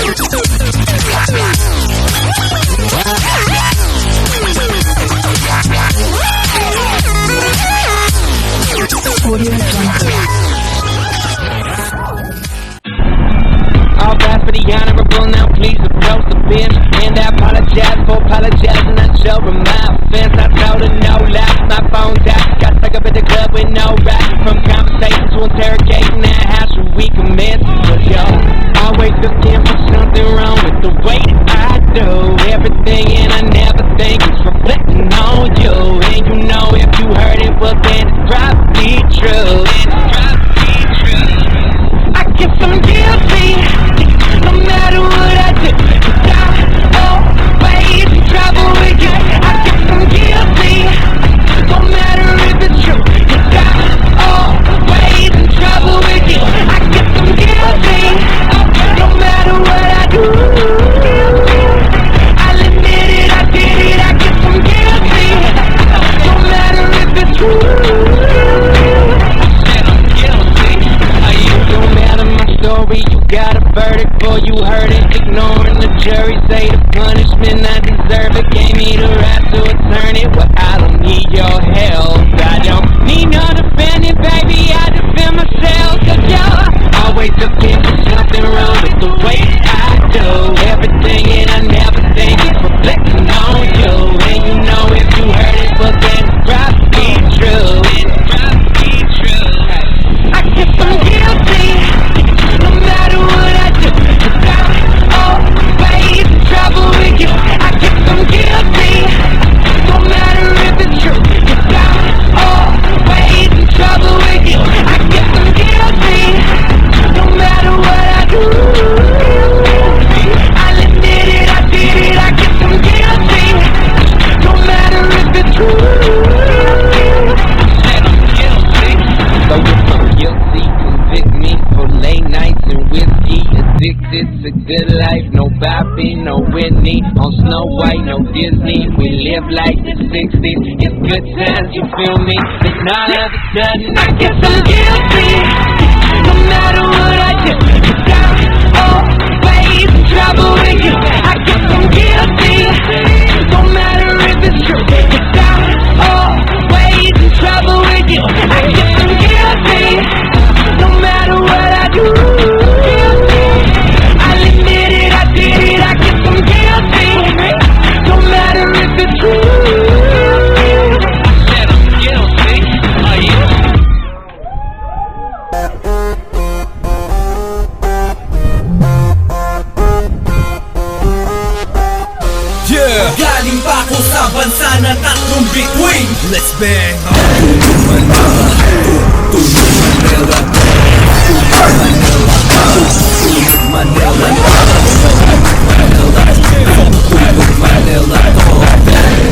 All rise for the honorable, now please approach the bench. And I apologize for apologizing, not showing my offense. I told her no lies, my phone died. Got stuck up at the club with no rap. From conversation to interrogating, now how should we commence? Cause yo, always looking for something wrong with the way that I do everything, and I never think it's reflecting on you. And you know if you heard it, well then it's probably true. I guess I'm guilty, no matter what I do, 'cause I always in trouble with you. I guess I'm guilty, no matter if it's true, 'cause I always in trouble with you. I guess I'm guilty, no matter what I do. I'll admit it, I did it. I guess I'm guilty, no matter if it's true. You got a verdict, boy, you heard it. Ignoring the jury, say the punishment I deserve it. Gave me the right to return it. Well, I don't need your help. I don't need no defending, baby. I defend myself. Cause you're always looking for something wrong with the way I do everything, and I never think it's reflecting on you. And you know if you heard it, well then it's probably true. I guess I'm guilty, no matter what I do, 'cause I'm always in trouble with you. I guess I'm guilty, no matter if it's true, 'cause I'm always in trouble with you. I guess I'm guilty, no matter what I do. I'll admit it, I did it. I guess I'm guilty, no matter if it's true. So if I'm guilty, convict me for late nights and whiskey. Addicted to good life, no Bobby, no Whitney. On Snow White, no Disney. We live like the 60s. It's good times, you feel me? Then all of a sudden, I guess I'm guilty, no matter what I do, 'cause I'm always in trouble with you. I guess I'm guilty, no matter if it's true, 'cause I'm always in trouble with you. I guess I'm guilty, no matter what I do. I'll admit it, I did it. I guess I'm guilty, no matter if it's true. I said I'm guilty. Are you? Yeah! Galing pa ako sa bansa na tatlong bituin. Let's bang!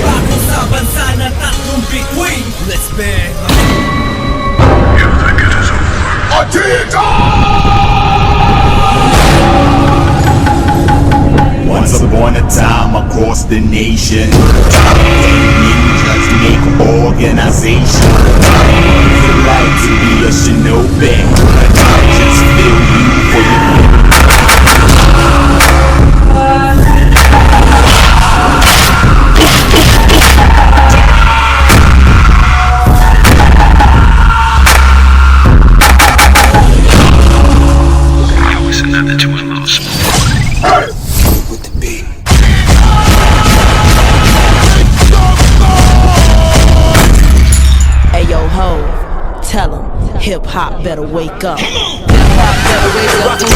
Ako sa bansa na tatlong bituin. Let's bang! You think it is over? Once upon a time across the nation, ninjas make organization. Feel like to be a shinobi, just feel you for your hip hop better wake up. Hip hop better wake up.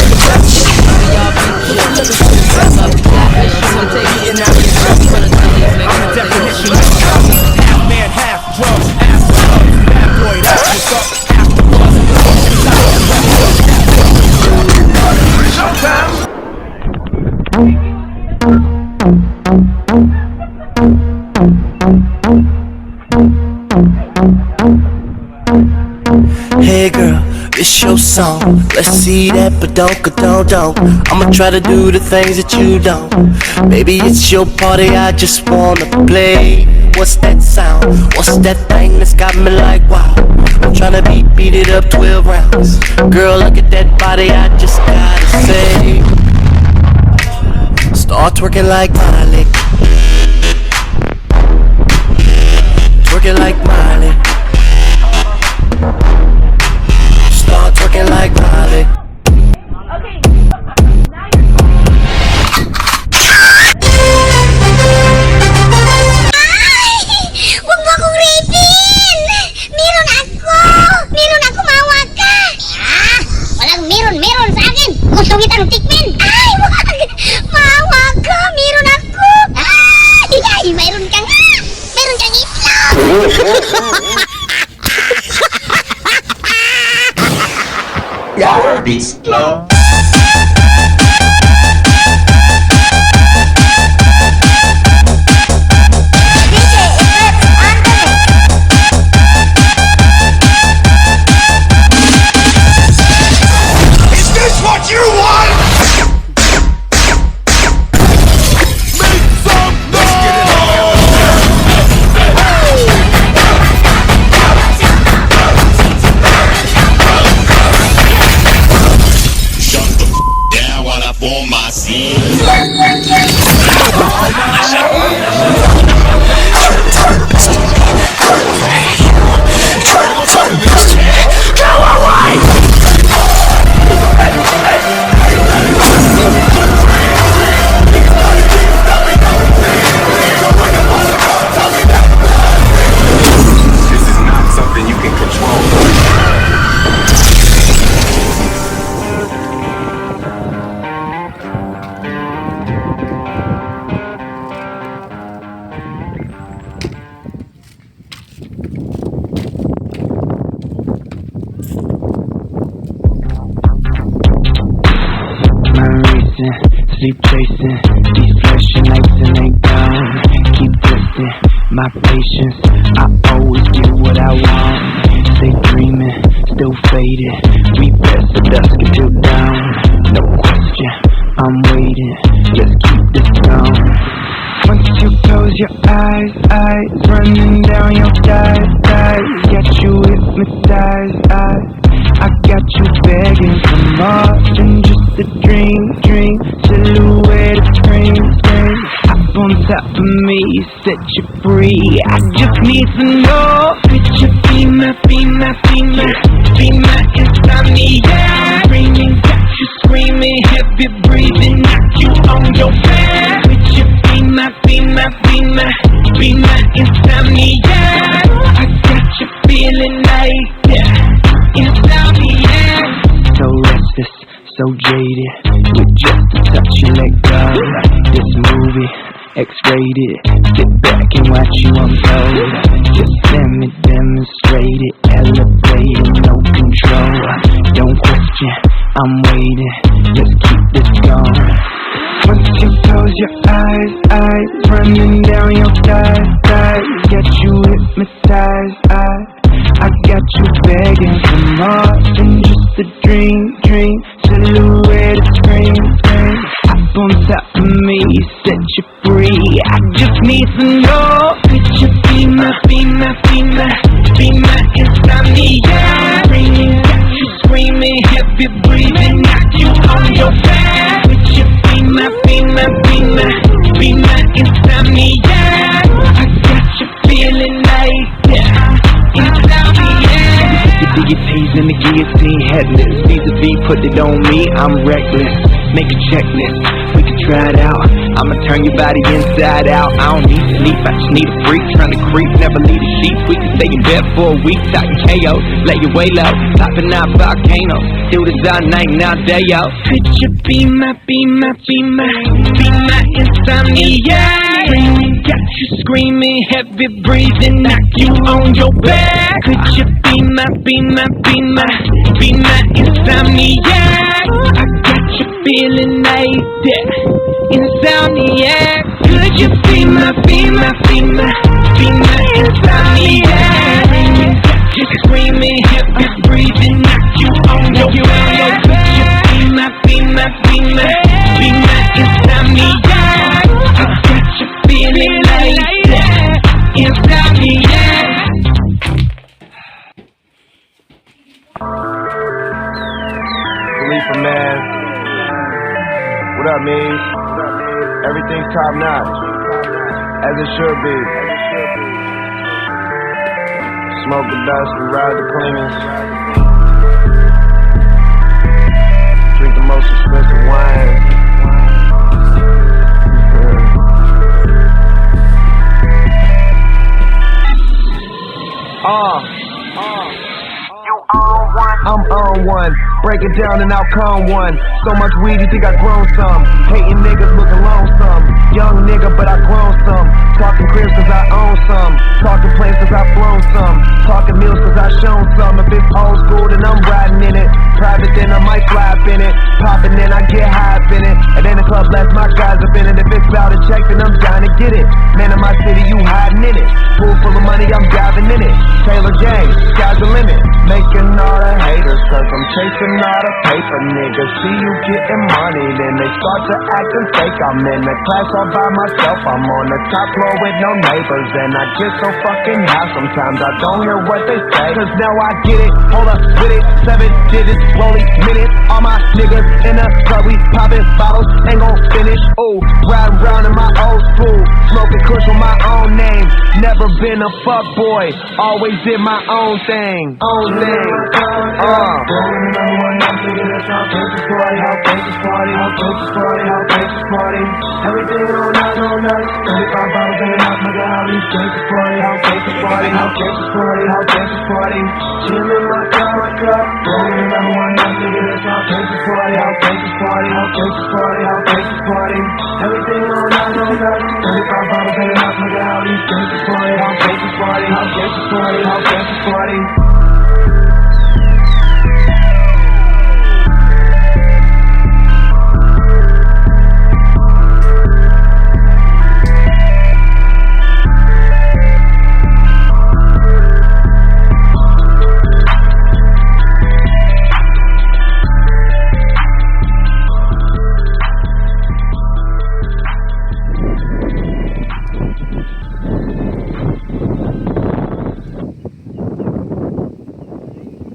Half man, half drugs, half love. Bad boy, that's what's up. Half the Hey girl, it's your song. Let's see that, but don't. I'ma try to do the things that you don't. Baby, it's your party, I just wanna play. What's that sound? What's that thing that's got me like wow? I'm tryna beat it up 12 rounds. Girl, look at that body, I just gotta say. Start twerking like Miley. Twerking like Miley. Start twerking like Miley. Huwag mo akong rapin! Meron ako, mawa ka! Walang meron sa akin! Gusto kitang tikmin! Ay, wag! Mawa ka! Meron ako! Ay, mayroon kang itlog! Garbage. Is this what you want? Down while I form my scene. This is not something you can control. Mind racing, sleep chasing, these flashing lights and they gone. Keep testing my patience, I always get what I want. Stay dreaming, still faded, we pass the dusk until dawn. No question, I'm waiting, just keep this going. Once you close your eyes, running down your thighs, got you hypnotized, I got you begging for more than just a dream, silhouette of scream, hop on top of me, set you free. I just need to know, could you be my insomnia? Screaming, got you screaming, heavy breathing, knock you on your back. Could you be my insomnia? I got you feeling like insomnia. So restless, so jaded, with just a touch you let go. This movie, X-rated, sit back and watch you unfold. Just let me demonstrate it, elevated, no control. Don't question, I'm waiting, just keep this going. Once you close your eyes, running down your thighs, got you hypnotized, I got you begging for more than just a dream, silhouette of scream, hop on top of me, set you free. I just need to know, could you be my insomnia? Screaming, got you screaming, heavy breathing, knock you on your back. Could you be my insomnia? I got you feeling like insomnia. The guillotines and the guillotine headless, vis-a-vis put it on me, I'm reckless. Make a checklist, we can try it out. I'ma turn your body inside out. I don't need sleep, I just need a freak. Trying to creep, never leave the sheets. We can stay in bed for a week, talking KO. Let your way low, popping out volcanoes. Do this all night, now day out. Could you be my insomnia? Screaming, got you screaming, heavy breathing, knock you on your back. Could you be my insomnia? I got you feeling like that, insomnia. Could you be my insomnia? Got you screaming, heavy breathing, knock you on your back. Could you be my insomnia? I got you feeling like that, insomnia. Khalifa, man. What up, man? Everything's top notch, as it should be. Smoke the dust, we ride the cleanest. Drink the most expensive wine. I'm on one, break it down and I'll con one. So much weed, you think I grown some. Hating niggas looking lonesome. Young nigga, but I grown some. Talking cribs cause I own some. Talking planes cause I flown some. Talking meals cause I shown some. If it's old school, then I'm riding in it. Private, then I might fly up in it. Poppin', then I get high up in it. And then the club lets my guys up in it. If it's about a check, then I'm down to get it. Man in my city, you hiding in it. Pool full of money, I'm diving in it. Taylor gang, sky's the limit. Making all the haters, cause I'm chasing all the paper. Niggas see you getting money, then they start to acting fake. I'm in the class all by myself, I'm on the top floor with no neighbors. And I get so fucking high sometimes I don't hear what they say. Cause now I get it, hold up with it. 7 digits, rolling minutes. All my niggas in the club, we popping bottles, ain't gon' finish. Ooh, riding round in my old school, smoking kush with my own name. Never been a fuck boy, always did my own thing. Everything on us, 35 bottles in and out, nigga, how these gangsters party, how gangsters party, how gangsters party, how gangsters party. Chill in my club, rolling number one night, nigga, that's how gangsters party, how gangsters party, how gangsters party, how gangsters party. Everything on us, 35 bottles in and out, nigga, how these gangsters party, how gangsters party, how gangsters party, how gangsters party.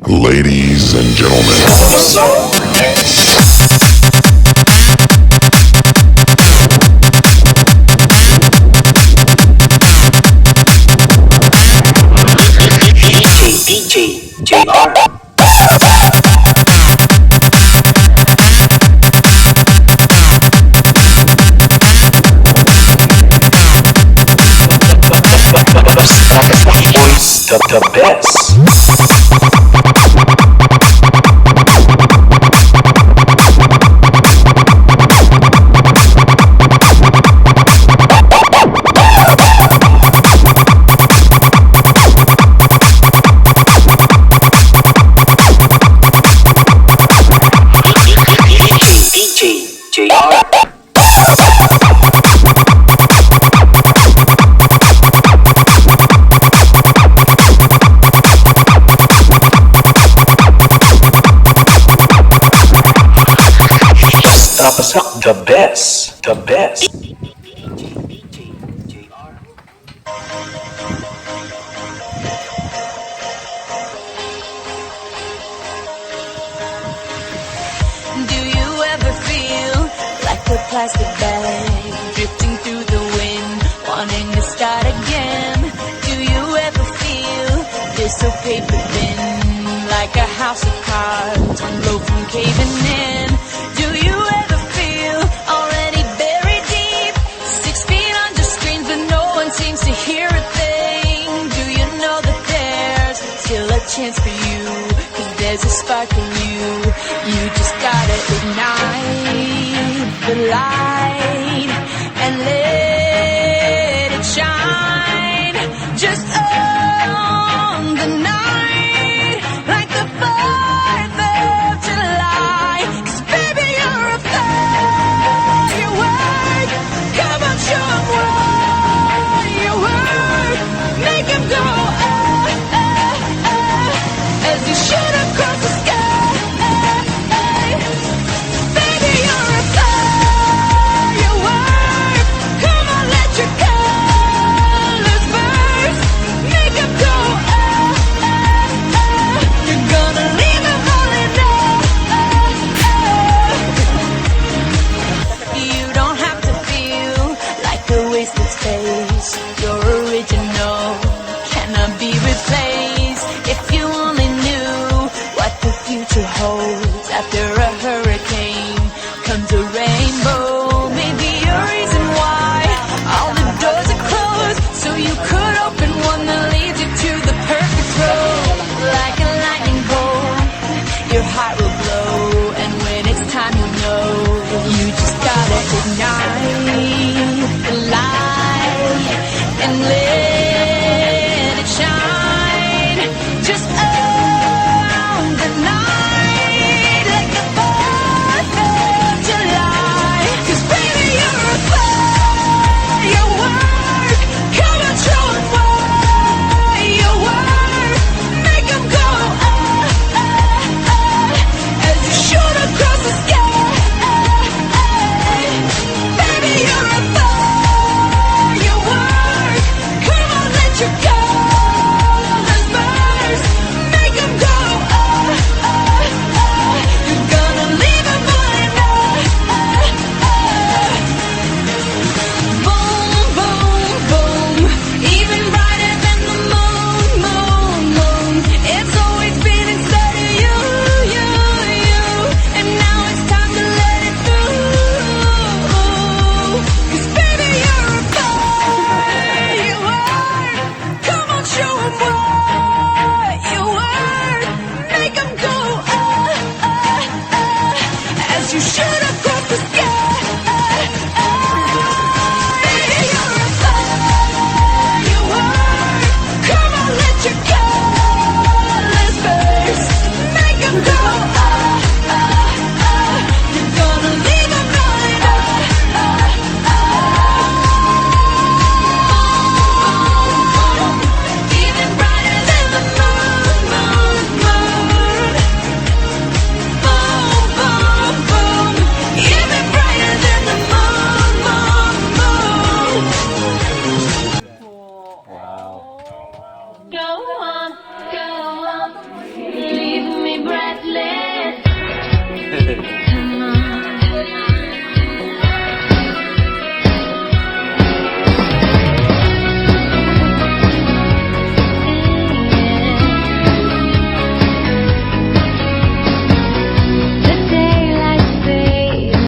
Ladies and gentlemen. DJ JR. Voice the best. The best, the best. Do you ever feel like a plastic bag drifting through the wind, wanting to start again? Do you ever feel this so paper thin, like a house of cards, one blow from caving in? Do you ever feel already buried deep, 6 feet under screens, but no one seems to hear a thing? Do you know that there's still a chance for you? 'Cause there's a spark in you. You just gotta ignite the light and let it shine. Just own the night like the 4th of July. 'Cause baby, you're a firework. Come on, show 'em what you work. Make 'em go as you shoot across the sky. Baby, you're a firework. to hold. After a hurricane comes a rainbow.